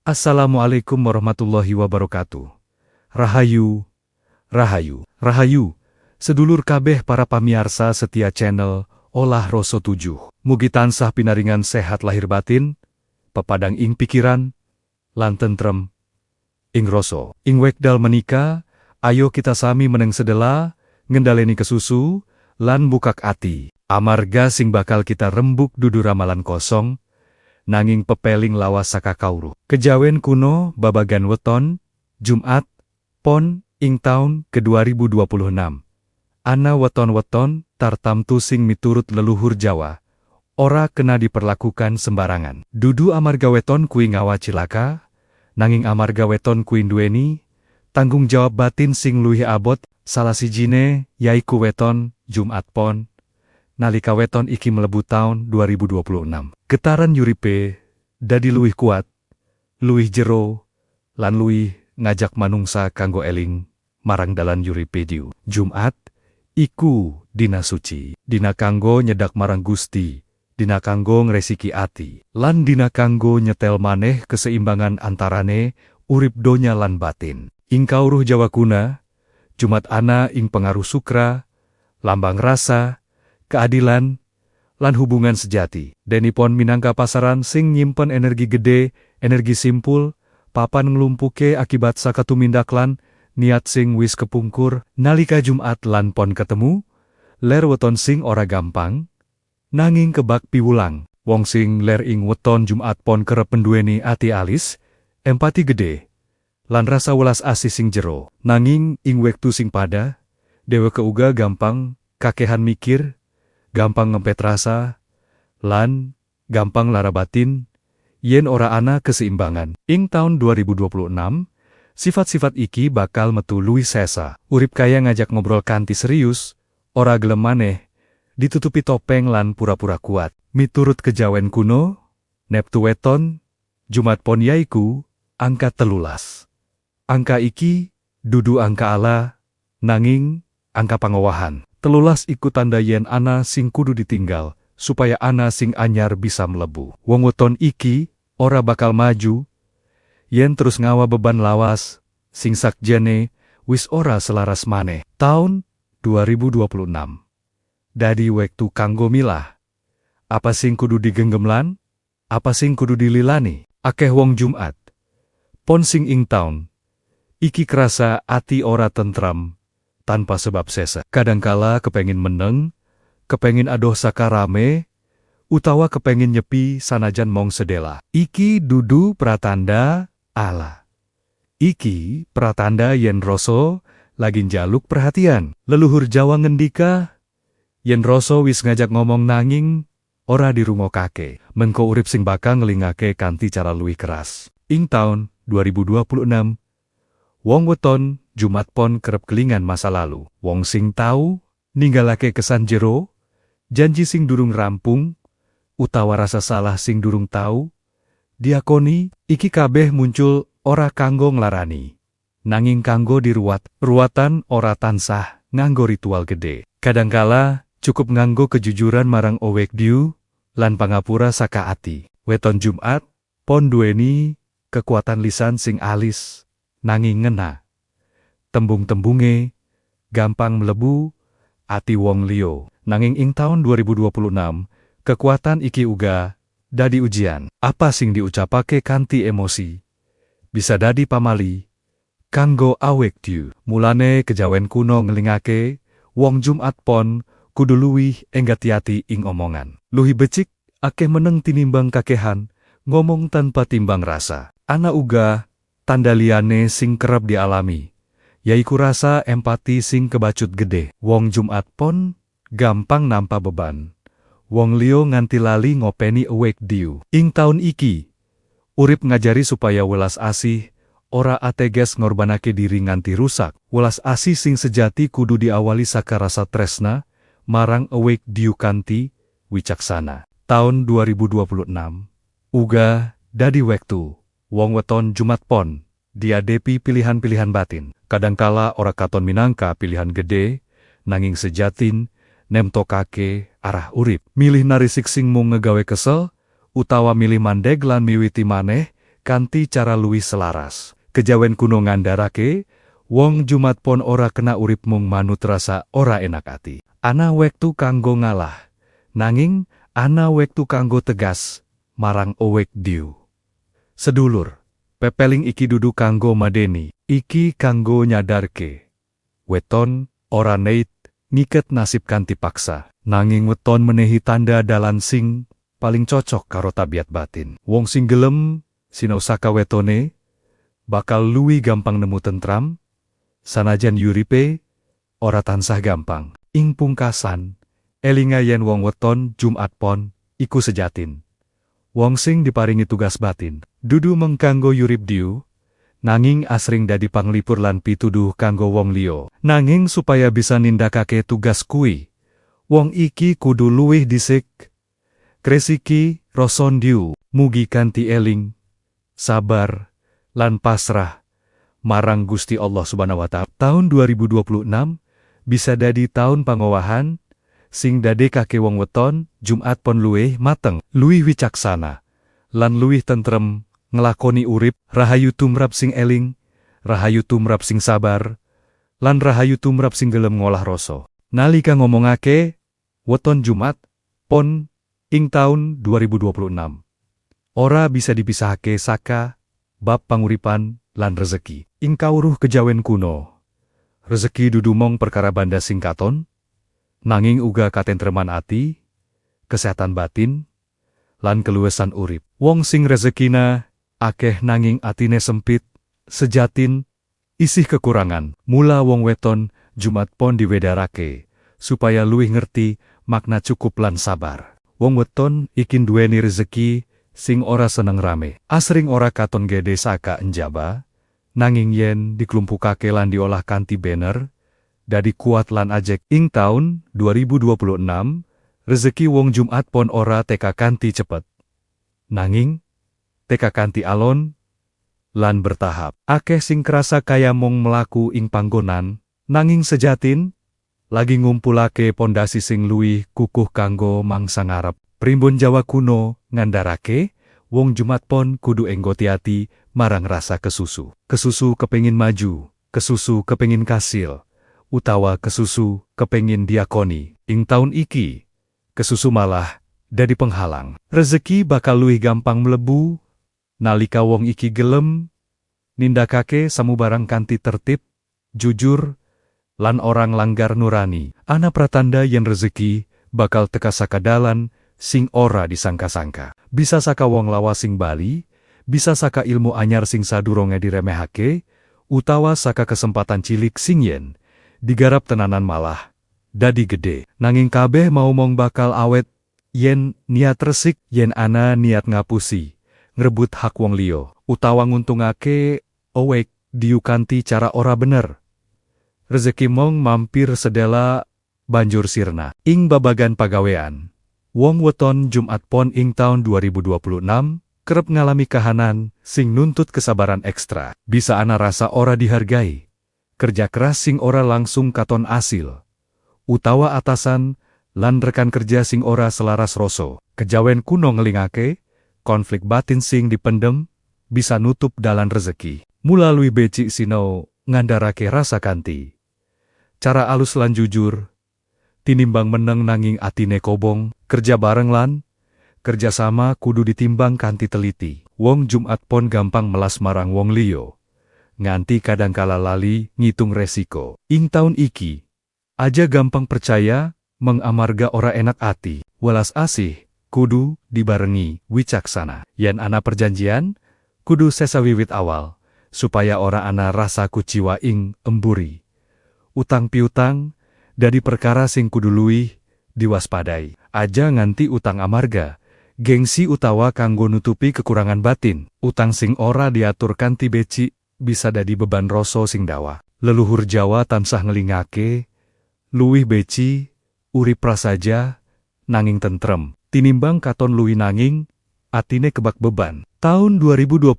Assalamualaikum warahmatullahi wabarakatuh. Rahayu, rahayu, rahayu. Sedulur kabeh para pamiarsa setia channel Olah Rasa 7. Mugi tansah pinaringan sehat lahir batin, pepadang ing pikiran, lan tentrem ing rasa. Ing wekdal menika, ayo kita sami meneng sedela, ngendaleni kesusu, lan bukak ati. Amarga sing bakal kita rembuk dudu ramalan kosong, nanging pepeling lawas saka kawruh. Kejawen kuno babagan weton, Jumat, Pon, ing taun ke-2026. Ana weton-weton tartamtu sing miturut leluhur Jawa, ora kena diperlakukan sembarangan. Dudu amarga weton kui ngawa cilaka, nanging amarga weton kui duweni tanggung jawab batin sing luwih abot, salah sijine yaiku weton Jumat Pon, nalika weton iki mlebu taun 2026. Getaran yuripe dadi luwih kuat, luwih jero, lan luwih ngajak manungsa kanggo eling marang dalan yuripe diu. Jumat iku dina suci, dina kanggo nyedak marang Gusti, dina kanggo ngresiki ati, lan dina kanggo nyetel maneh keseimbangan antarane urip donya lan batin. Ing kawruh Jawa kuna, Jumat ana ing pengaruh sukra, lambang rasa, keadilan, lan hubungan sejati. Denipun minangka pasaran sing nyimpen energi gede, energi simpul, papan nglumpuke akibat saka tumindak lan niat sing wis kepungkur. Nalika Jumat lan Pon ketemu, ler weton sing ora gampang, nanging kebak piwulang. Wong sing ler ing weton Jumat Pon kerep nduweni ati alis, empati gede, lan rasa welas asih sing jero. Nanging ing wektu sing pada, dheweke uga gampang kakehan mikir, gampang ngempet rasa, lan gampang lara batin, yen ora ana keseimbangan. Ing taun 2026, sifat-sifat iki bakal metu luwih sesa. Urip kaya ngajak ngobrol kanthi serius, ora gelem maneh, ditutupi topeng lan pura-pura kuat. Miturut kejawen kuno, neptu weton, Jumat Pon yaiku angka 13. Angka iki dudu angka ala, nanging angka pangowahan. 13 iku tanda yen ana sing kudu ditinggal, supaya ana sing anyar bisa mlebu. Wong weton iki ora bakal maju, yen terus ngawa beban lawas, sing sakjane wis ora selaras maneh. Taun 2026. Dadi wektu kanggo milah. Apa sing kudu digenggem lan? Apa sing kudu dililani? Akeh wong Jumat Pon sing ing taun iki kerasa ati ora tentram, tanpa sebab sesa. Kadangkala kepengin meneng, kepengin adoh saka rame, utawa kepengin nyepi sanajan mong sedela. Iki dudu pratanda ala. Iki pratanda yen rasa lagi njaluk perhatian. Leluhur Jawa ngendika, yen rasa wis ngajak ngomong nanging ora dirungokake, mengko urip sing bakal ngelingake kanthi cara luwih keras. Ing taun 2026, wong weton Jumat Pon kerep kelingan masa lalu. Wong sing tau ninggalake kesan jero, janji sing durung rampung, utawa rasa salah sing durung tau diakoni. Iki kabeh muncul ora kanggo nglarani, nanging kanggo diruwat. Ruwatan ora tansah nganggo ritual gede. Kadangkala cukup nganggo kejujuran marang owek diu lan pangapura saka ati. Weton Jumat Pon duweni kekuatan lisan sing alis, nanging ngena. Tembung-tembunge gampang mlebu ati wong liya. Nanging ing taun 2026, kekuatan iki uga dadi ujian. Apa sing diucapake kanthi emosi bisa dadi pamali kanggo awake dhewe. Mulane kejawen kuno ngelingake wong Jumat Pon kudu luwih enggati-ati ing omongan. Luwih becik akeh meneng tinimbang kakehan ngomong tanpa timbang rasa. Ana uga tanda liyane sing kerep dialami, yaiku rasa empati sing kebacut gede. Wong Jumat Pon gampang nampa beban wong liya nganti lali ngopeni awake dhewe. Ing taun iki, urip ngajari supaya welas asih ora ateges ngorbanake diri nganti rusak. Welas asih sing sejati kudu diawali saka rasa tresna marang awake dhewe kanthi wicaksana. Taun 2026 uga dadi wektu wong weton Jumat Pon diadepi pilihan-pilihan batin. Kadangkala ora katon minangka pilihan gede, nanging sejatin nemtokake arah urip. Milih narisik sing mung ngegawe kesel, utawa milih mandeg lan miwiti maneh kanthi cara luwih selaras. Kejawen kuno ngandharake, wong Jumat Pon ora kena urip mung manut rasa ora enak ati. Ana wektu kanggo ngalah, nanging ana wektu kanggo tegas marang owek diu. Sedulur, pepeling iki dudu kanggo madeni, iki kanggo nyadarke. Weton ora neit ngiket nasib kanthi paksa, nanging weton menehi tanda dalan sing paling cocok karo tabiat batin. Wong sing gelem sinau saka wetone bakal luwih gampang nemu tentram, sanajan yuripe ora tansah gampang. Ing pungkasan, elinga yen wong weton Jumat Pon iku sejatin. Wong sing diparingi tugas batin, dudu mung kanggo yurip diu, nanging asring dadi panglipur lan pituduh kanggo wong liya. Nanging supaya bisa nindakake tugas kuwi, wong iki kudu luwih dhisik, kresiki roson diu, mugi kanthi eling, sabar, lan pasrah marang Gusti Allah Subhanahu wa Ta'ala. Tahun 2026 bisa dadi tahun pangowahan sing dadekake wong weton Jumat Pon luwih mateng, luwih wicaksana, lan luwih tentrem nglakoni urip. Rahayu tumrap sing eling, rahayu tumrap sing sabar, lan rahayu tumrap sing gelem ngolah rasa. Nalika ngomongake weton Jumat Pon ing taun 2026, ora bisa dipisahake saka bab panguripan lan rezeki. Ing kawruh kejawen kuno, rezeki dudu mung perkara banda sing katon, nanging uga katentreman ati, kesehatan batin, lan keluwesan urip. Wong sing rezekina akeh nanging atine sempit, sejatin, isih kekurangan. Mula wong weton Jumat Pon diwedarake supaya luwih ngerti makna cukup lan sabar. Wong weton iki duweni rezeki sing ora seneng rame. Asring ora katon gede saka enjaba, nanging yen diklumpukake lan diolah kanthi bener, dadi kuat lan ajek. Ing taun 2026, rezeki wong Jumat Pon ora teka kanthi cepet, nanging teka kanthi alon lan bertahap. Akeh sing krasa kaya mung mlaku ing panggonan, nanging sejatin lagi ngumpulake pondasi sing luwih kukuh kanggo mangsa ngarep. Primbon Jawa kuno ngandharake, wong Jumat Pon kudu enggoti ati marang rasa kesusu. Kesusu kepengin maju, kesusu kepengin kasil, utawa kesusu kepengin diakoni. Ing taun iki, kesusu malah dadi penghalang. Rezeki bakal luwih gampang mlebu nalika wong iki gelem nindakake samubarang kanthi tertib, jujur, lan orang langgar nurani. Ana pratanda yen rezeki bakal teka saka dalan sing ora disangka-sangka. Bisa saka wong lawas sing bali, bisa saka ilmu anyar sing sadurunge diremehake, utawa saka kesempatan cilik sing yen digarap tenanan malah dadi gede. Nanging kabeh mau mong bakal awet yen niat resik, yen ana niat ngapusi, ngrebut hak wong liya, utawa nguntungake owek diu kanthi cara ora bener. Rezeki mong mampir sedela banjur sirna. Ing babagan pagawean, wong weton Jumat Pon ing taun 2026 kerep ngalami kahanan sing nuntut kesabaran ekstra. Bisa ana rasa ora dihargai, kerja keras sing ora langsung katon asil, utawa atasan lan rekan kerja sing ora selaras rasa. Kejawen kuno ngelingake, konflik batin sing dipendem bisa nutup dalan rezeki. Mulalui becik sinau ngandharake rasa kanthi cara alus lan jujur, tinimbang meneng nanging atine kobong. Kerja bareng lan kerja sama kudu ditimbang kanthi teliti. Wong Jumat Pon gampang melas marang wong liya, nganti kadangkala lali ngitung resiko. Ing taun iki, aja gampang percaya mengamarga ora enak ati. Welas asih kudu dibarengi wicaksana. Yen ana perjanjian, kudu sesa wiwit awal, supaya ora ana rasa kuciwa ing emburi. Utang piutang dadi perkara sing kudu luwih diwaspadai. Aja nganti utang amarga, gengsi utawa kanggo nutupi kekurangan batin. Utang sing ora diatur kanthi becik bisa dadi beban rasa sing dawa. Leluhur Jawa tansah ngelingake, luwih beci urip prasaja nanging tentrem, tinimbang katon luwih nanging atine kebak beban. Taun 2026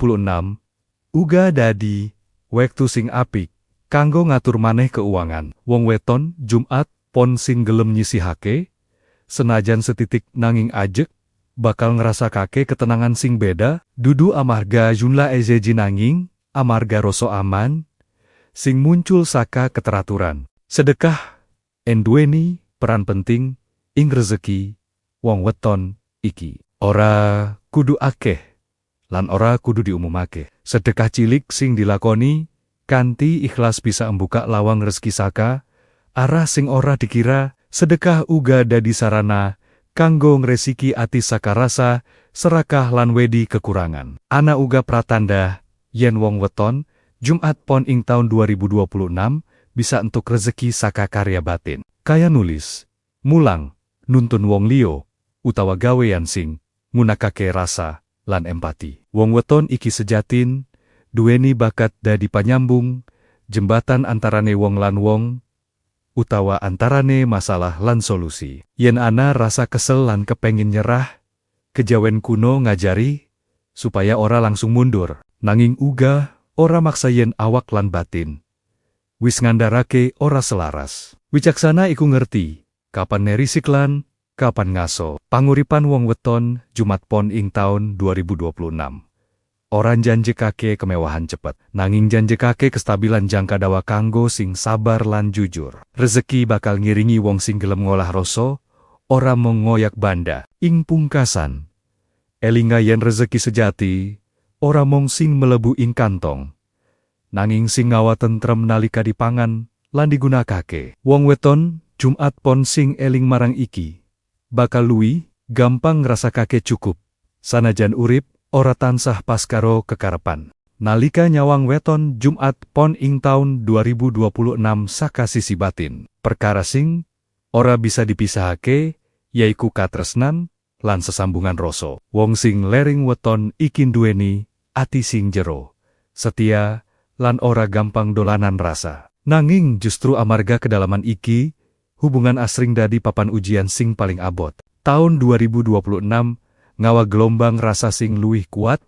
uga dadi wektu sing apik kanggo ngatur maneh keuangan. Wong weton Jumat Pon sing gelem nyisihake, senajan setitik nanging ajek, bakal ngerasa kake ketenangan sing beda, dudu amarga jumlah ejeji nanging, amarga rasa aman, sing muncul saka keteraturan. Sedekah, enduweni peran penting, ing rezeki, wong weton, iki. Ora kudu akeh, lan ora kudu diumumake. Sedekah cilik sing dilakoni, kanthi ikhlas bisa embuka lawang rezeki saka, arah sing ora dikira, sedekah uga dadi sarana, kanggo ngresiki ati saka rasa, serakah lan wedi kekurangan. Ana uga pratanda, yen wong weton, Jumat Pon ing taun 2026, bisa entuk rezeki saka karya batin. Kaya nulis, mulang, nuntun wong liyo, utawa gawean sing, ngunakake rasa, lan empati. Wong weton iki sejatin, duweni bakat dadi panyambung, jembatan antarane wong lan wong, utawa antarane masalah lan solusi. Yen ana rasa kesel lan kepengin nyerah, kejawen kuno ngajari, supaya ora langsung mundur, nanging uga, ora maksa yen awak lan batin. Wis ngandarake ora selaras. Wicaksana iku ngerti, kapan nerisik lan, kapan ngaso. Panguripan wong weton, Jumat Pon ing taun 2026. Orang janjekake kemewahan cepet, nanging janjekake kestabilan jangka dawa kanggo sing sabar lan jujur. Rezeki bakal ngiringi wong sing gelem ngolah rasa, ora mung ngoyak banda. Ing pungkasan, elinga yen rezeki sejati, ora mung sing melebu ing kantong, nanging sing ngawa tentrem nalika dipangan lan digunakake. Wong weton, Jumat Pon sing eling marang iki, bakal luwih gampang ngrasakake cukup, sanajan urip ora tansah pas karo kekarepan. Nalika nyawang weton Jumat Pon ing taun 2026 saka sisi batin, perkara sing ora bisa dipisahake, yaiku katresnan lan sesambungan rasa. Wong sing lering weton iki duweni ati sing jero, setia lan ora gampang dolanan rasa. Nanging justru amarga kedalaman iki, hubungan asring dadi papan ujian sing paling abot. Taun 2026 ngawa gelombang rasa sing luwih kuat,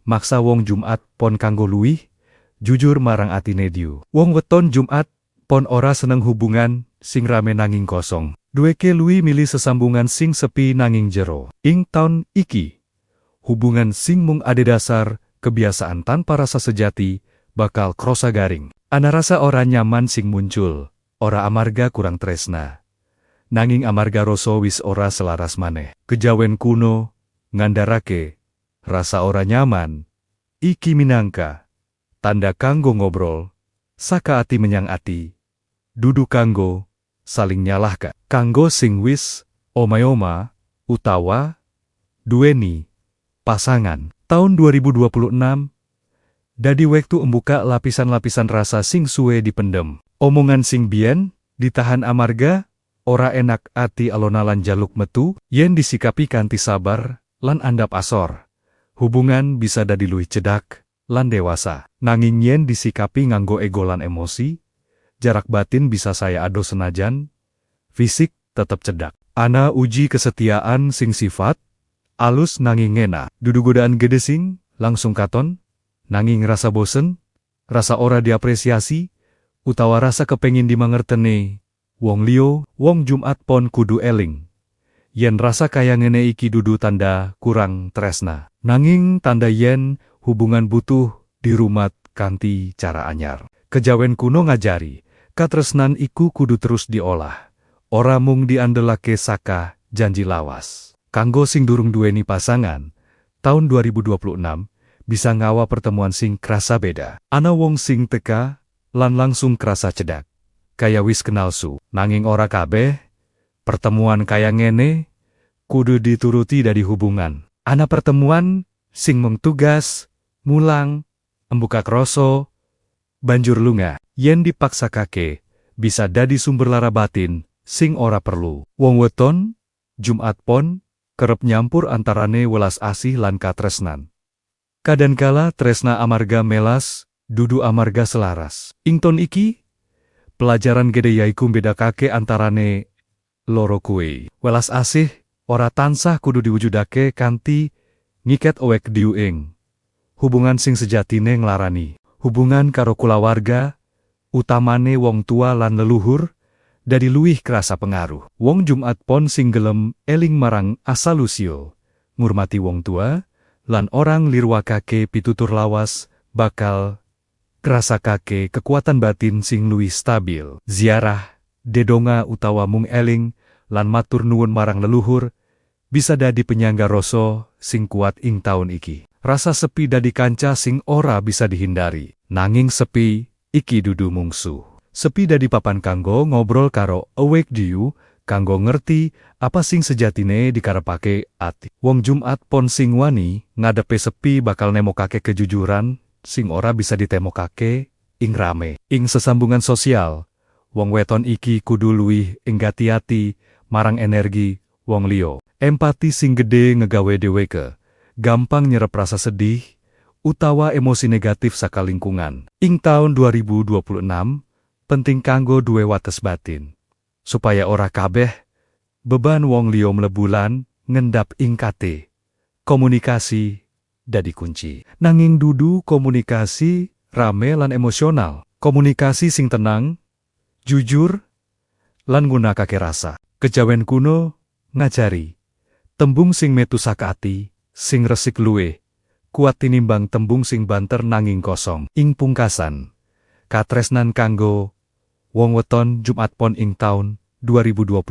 maksa wong Jumat Pon kanggo luwih, jujur marang atine diu. Wong weton Jumat Pon ora seneng hubungan sing rame nanging kosong. Duweke luwih milih sesambungan sing sepi nanging jero. Ing taun iki, hubungan sing mung adhedhasar kebiasaan tanpa rasa sejati bakal krosa garing. Ana rasa ora nyaman sing muncul, ora amarga kurang tresna, nanging amarga rasa wis ora selaras maneh. Kejawen kuno ngandarake, rasa ora nyaman, iki minangka, tanda kanggo ngobrol, saka ati menyang ati, dudu kanggo, saling nyalahka. Kanggo sing wis, oma-oma, utawa, duweni, pasangan. Taun 2026, dadi wektu embuka lapisan-lapisan rasa sing suwe dipendem. Omongan sing biyen, ditahan amarga, ora enak ati alon-alon jaluk metu, yen disikapi kanthi sabar, lan andap asor. Hubungan bisa dadi luwih cedak, lan dewasa. Nanging yen disikapi nganggo ego lan emosi, jarak batin bisa saya ado senajan, fisik tetep cedak. Ana uji kesetiaan sing sifat, alus nanging ngena. Dudu godaan gede sing, langsung katon, nanging rasa bosen, rasa ora diapresiasi, utawa rasa kepengin dimangertene. Wong liyo, wong Jumat Pon kudu eling. Yen rasa kaya ngene iki dudu tanda kurang tresna. Nanging tanda yen hubungan butuh dirumat kanthi cara anyar. Kejawen kuno ngajari, katresnan iku kudu terus diolah. Ora mung diandelake saka janji lawas. Kanggo sing durung duweni pasangan, taun 2026 bisa ngawa pertemuan sing krasa beda. Ana wong sing teka lan langsung krasa cedak, kaya wis kenal su. Nanging ora kabeh pertemuan kaya ngene kudu dituruti dari hubungan. Ana pertemuan sing mung tugas, mulang, embuka kroso, banjur lunga. Yen dipaksakake, bisa dadi sumber lara batin sing ora perlu. Wong weton, Jumat Pon, kerep nyampur antarane welas asih lan katresnan. Kadangkala tresna amarga melas, dudu amarga selaras. Ing ton iki, pelajaran gede yaiku bedakake antarane loro kuwi. Welas asih ora tansah kudu diwujudake kanthi ngiket owek diuing. Hubungan sing sejatine nglarani. Hubungan karo kulawarga, utamane wong tua lan leluhur, dadi luwih krasa pengaruh. Wong Jumat Pon sing gelem eling marang asal usil, ngurmati wong tua, lan orang lirwakake pitutur lawas, bakal ngrasakake kekuatan batin sing luwih stabil. Ziarah, dedonga utawa mung eling, lan matur nuwun marang leluhur, bisa dadi penyangga rasa sing kuat ing taun iki. Rasa sepi dadi kanca sing ora bisa dihindari. Nanging sepi, iki dudu mungsuh. Sepi dadi papan kanggo ngobrol karo Awake Dhewe, kanggo ngerti apa sing sejatine dikarepake ati. Wong Jumat Pon sing wani ngadepe sepi bakal nemokake kejujuran sing ora bisa ditemokake ing rame. Ing sesambungan sosial, wong weton iki kudu luwih enggati-ati marang energi wong liya. Empati sing gede ngegawe dheweke gampang nyerep rasa sedih utawa emosi negatif saka lingkungan. Ing taun 2026, penting kanggo duwe wates batin, supaya ora kabeh beban wong liya mlebulan ngendap ing kate. Komunikasi dadi kunci. Nanging dudu komunikasi rame lan emosional. Komunikasi sing tenang, jujur, lan nggunakake rasa. Kejawen kuno ngajari, tembung sing metu saka ati, sing resik luwih kuat tinimbang tembung sing banter nanging kosong. Ing pungkasan, katresnan kanggo wong weton Jumat Pon ing taun 2026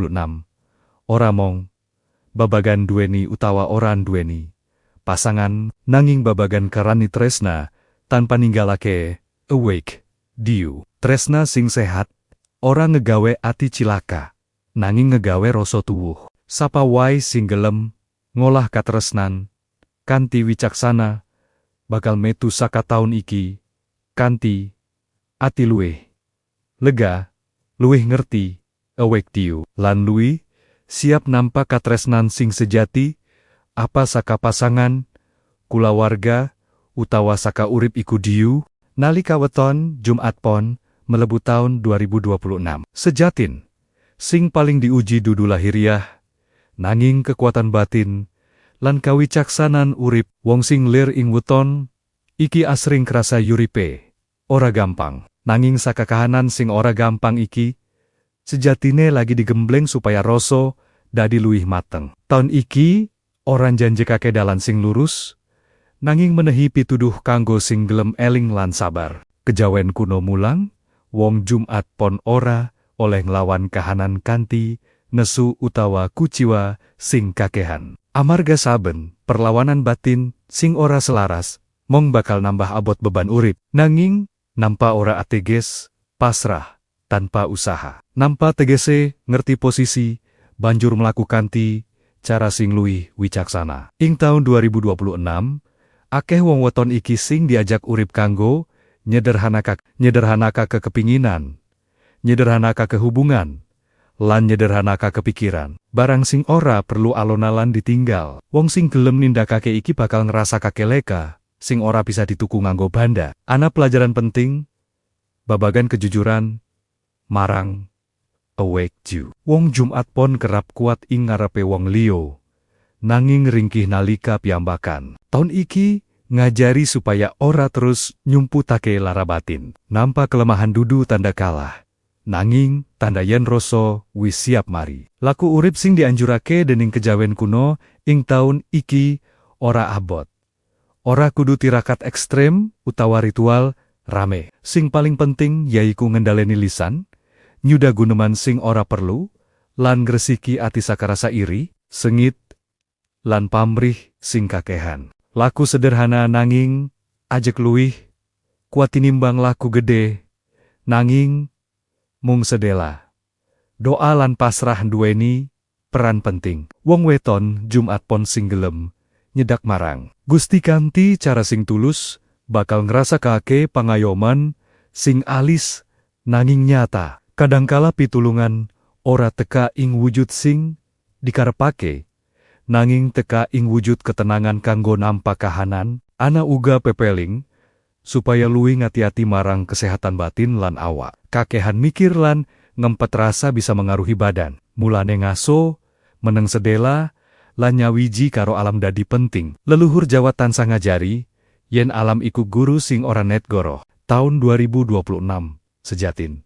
ora mong babagan duweni utawa ora duweni pasangan, nanging babagan karani tresna tanpa ninggalake Awake Dhewe. Tresna sing sehat ora ngegawe ati cilaka, nanging ngegawe rasa tuwuh. Sapa wae sing gelem ngolah katresnan kanthi wicaksana bakal metu saka taun iki kanthi ati luwih lega, luwih ngerti Awake Dhewe, lan luwih siap nampa katresnan sing sejati apa saka pasangan, kulawarga, utawa saka urip iku Dhewe. Nalika weton Jumat Pon melebu taun 2026. Sejatin sing paling diuji dudu lahiriah, nanging kekuatan batin lan kawicaksanan urip. Wong sing lir ing weton iki asring krasa yuripe ora gampang, nanging saka kahanan sing ora gampang iki sejatine lagi digembleng supaya rasa dadi luwih mateng. Taun iki ora njanjekake dalan sing lurus, nanging menehi pituduh kanggo sing gelem eling lan sabar. Kejawen kuno mulang, wong Jumat Pon ora oleh nglawan kahanan kanthi nesu utawa kuciwa sing kakehan. Amarga saben perlawanan batin sing ora selaras mong bakal nambah abot beban urip. Nanging nampa ora ateges pasrah tanpa usaha. Nampa tegese ngerti posisi banjur mlakukan cara sing luwih wicaksana. Ing taun 2026, akeh wong weton iki sing diajak urip kanggo nyederhanaka kepinginan, nyederhanaka kehubungan, lan nyederhanaka kepikiran. Barang sing ora perlu alon-alon ditinggal. Wong sing gelem nindakake iki bakal ngrasakake leka sing ora bisa dituku nganggo banda. Ana pelajaran penting babagan kejujuran marang Awake Dhewe. Wong Jumat Pon kerap kuat ing ngarepe wong liya, nanging ringkih nalika piyambakan. Taun iki ngajari supaya ora terus nyumputake lara batin. Nampa kelemahan dudu tanda kalah, nanging tanda yen rasa wis siap mari. Laku urip sing dianjurake dening kejawen kuno ing taun iki ora abot. Ora kudu tirakat ekstrem utawa ritual rame. Sing paling penting yaiku ngendaleni lisan, nyuda guneman sing ora perlu, lan ngresiki ati saka rasa iri, sengit, lan pamrih sing kakehan. Laku sederhana nanging ajek luwih kuat tinimbang laku gede, nanging mung sedela. Doa lan pasrah duweni peran penting. Wong weton Jumat Pon sing gelem nyedak marang Gusti kanthi cara sing tulus bakal ngrasakake pangayoman sing alis nanging nyata. Kadangkala pitulungan ora teka ing wujud sing dikarepake, nanging teka ing wujud ketenangan kanggo nampa kahanan. Ana uga pepeling supaya luwih ngati-ati marang kesehatan batin lan awak. Kakehan mikir lan ngempet rasa bisa mengaruhi badan. Mulane ngaso, meneng sedela, lan nyawiji karo alam dadi penting. Leluhur Jawa tansah ngajari, yen alam iku guru sing ora net goroh. Taun 2026, sejatin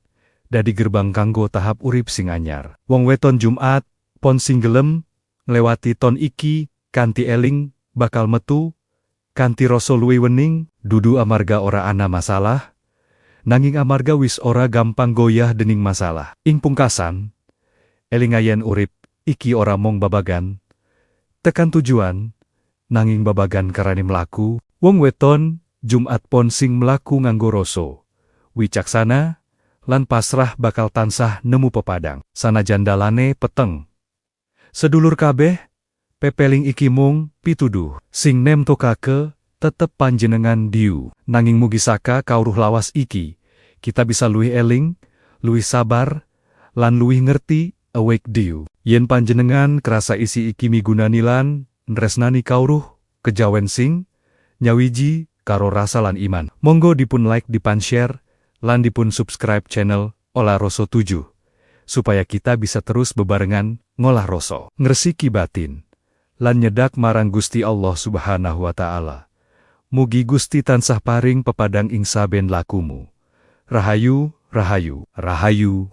dadi gerbang kanggo tahap urip sing anyar. Wong weton Jumat Pon sing gelem nglewati ton iki kanthi eling, bakal metu, kanthi rasa luwih wening, dudu amarga ora ana masalah, nanging amarga wis ora gampang goyah dening masalah. Ing pungkasan, elingayen urip iki ora mung babagan tekan tujuan, nanging babagan karane mlaku. Wong weton Jumat pon sing mlaku nganggo rasa wicaksana lan pasrah bakal tansah nemu pepadang. Sanajan dalane peteng. Sedulur kabeh, pepeling iki mung pituduh. Sing nemtokake tetep panjenengan diu. Nanging mugi saka kawruh lawas iki, kita bisa luwih eling, luwih sabar, lan luwih ngerti awake diu. Yen panjenengan kerasa isi iki migunani lan nresnani kawruh, kejawen sing nyawiji karo rasa lan iman. Monggo dipun like, dipun share, lan dipun subscribe channel Olah Rasa 7, supaya kita bisa terus bebarengan ngolah rasa, ngresiki batin, lan nyedak marang Gusti Allah Subhanahu wa Ta'ala. Mugi Gusti tansah paring pepadang ing saben lakumu. Rahayu, rahayu, rahayu.